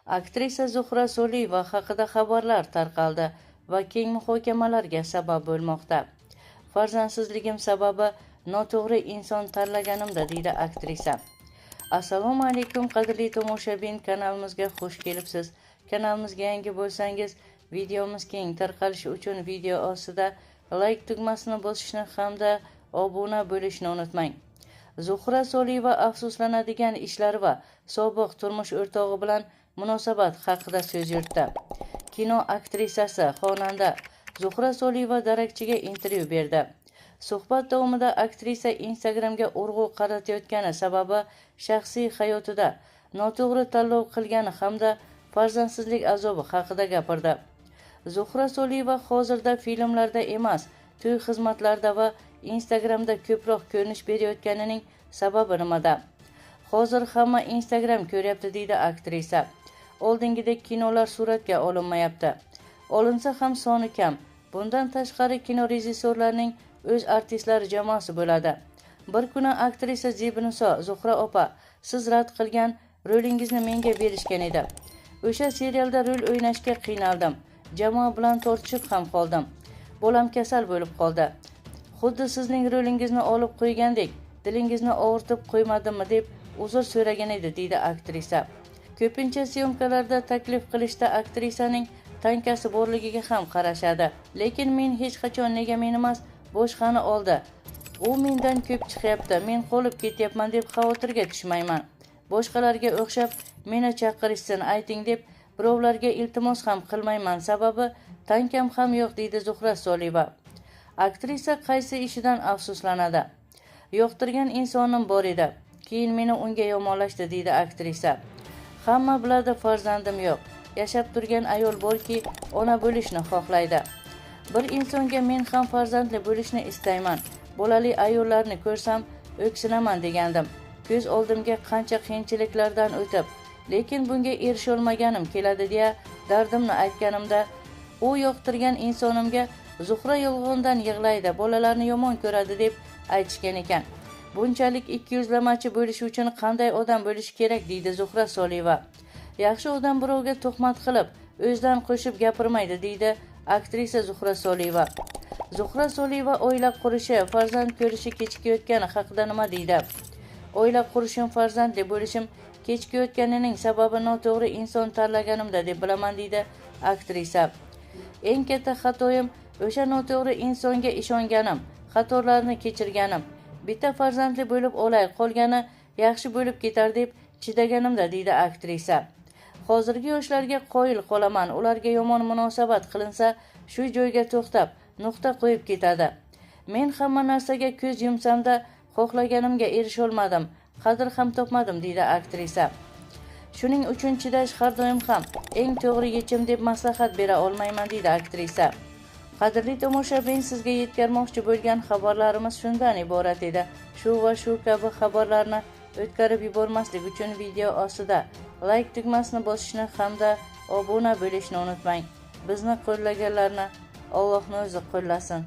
Aktrisa Zuhra Soliyeva haqida xabarlar tarqaldi va keng muhokamalarga sabab bo'lmoqda. Farzandsizligim sababi noto'g'ri inson tanlaganimda, deydi aktrisa. Assalomu alaykum qadrli tomoshabin, kanalimizga xush kelibsiz. Kanalimizga yangi bo'lsangiz, videomiz keng tarqalishi uchun video ostida like tugmasini bosishni hamda obuna bo'lishni unutmang. Zuhra Soliyeva afsuslanadigan ishlari va sobiq turmush o'rtog'i bilan munosabat haqida so'z yuritdi. Kino aktrisasi, xonanda Zuhra Soliyeva darakchiga intervyu berdi. Suhbat davomida aktrisa Instagramga urg'u qaratayotgani sababi shaxsiy hayotida noto'g'ri tanlov qilgani hamda farzandsizlik azobi haqida gapirdi. Zuhra Soliyeva hozirda filmlarda emas, to'y xizmatlarida va Instagramda ko'proq ko'rinish berayotganining sababi nimada? Hozir hamma Instagram ko'ryapti, deydi aktrisa. Oldingidek kinolar suratga olinmayapti. Olinsa ham soni kam. Bundan tashqari kino rejissyorlarining o'z artistlari jamoasi bo'ladi. Bir kuni aktrisa Zebiniso: "Zuhra opa, siz rad qilgan rolingizni menga berishgan edi. O'sha serialda rol o'ynashga qiynaldim. Jamoa bilan tortishib ham qoldim. Bolam kasal bo'lib qoldi. Xuddi sizning rolingizni olib qo'ygandek, dilingizni og'ritib qo'ymadimmi?" deb uzr so'ragan edi, deydi aktrisa. Ko'pincha syomkalarda taklif qilishda aktrisaning tankasi borligiga ham qarashadi. Lekin men hech qachon nega men emas, boshqani oldi. U mendan ko'p chiqyapti, men qolib ketyapman deb xavotirga tushmayman. Boshqalarga o'xshab meni chaqirishsin, ayting deb birovlarga iltimos ham qilmayman, sababi tankam ham yo'q, deydi Zuhra Soliyeva. Aktrisa qaysi ishidan afsuslanadi? Yoqtirgan insonim bor edi. Keyin meni unga yomonlashdi, deydi aktrisa. Hamma biladi, farzandim yo'q. Yashab turgan ayol borki, ona bo'lishni xohlaydi. Bir insonga men ham farzandli bo'lishni istayman. Bolali ayollarni ko'rsam o'ksinaman degandim. Ko'z oldimga qancha qiyinchiliklardan o'tib, lekin bunga erisholmaganim keladi deya dardimni aytganimda, u yoqtirgan insonimga Zuhra yolg'ondan yig'laydi, bolalarni yomon ko'radi deb aytishgan ekan. Bunchalik ikkiyuzlamachi bo'lish uchun qanday odam bo'lish kerak, deydi Zuhra Soliyeva. Yaxshi odam birovga tuhmat qilib, o'zidan qo'shib gapirmaydi, deydi aktrisa Zuhra Soliyeva. Zuhra Soliyeva oila qurishi, farzand ko'rishi kechikayotgani haqida nima deydi? Oila qurishim, farzandli bo'lishim kechikayotganining sababi noto'g'ri inson tanlaganimda deb bilaman, deydi aktrisa. Eng katta xatoyim o'sha noto'g'ri insonga ishonganim, xatolarni kechirganim. Bitta farzandli bo'lib olay, qolgani yaxshi bo'lib ketar deb chidaganimda, deydi aktrisa. Hozirgi yoshlarga qoyil qolaman, ularga yomon munosabat qilinsa, shu joyga to'xtab, nuqta qo'yib ketadi. Men hamma narsaga ko'z yumsamda xohlaganimga erisholmadim, qadr ham topmadim, deydi aktrisa. Shuning uchun chidash har doim ham eng to'g'ri yechim deb maslahat bera olmayman, deydi aktrisa. Qadrli tomoshabin, sizga yetkazmoqchi bo'lgan xabarlarimiz shundan iborat edi. Shu va shu kabi xabarlarni o'tkazib yubormaslik uchun video ostida like tugmasini bosishni hamda obuna bo'lishni unutmang. Bizni qo'llaganlarni Allohning o'zi qo'llasin.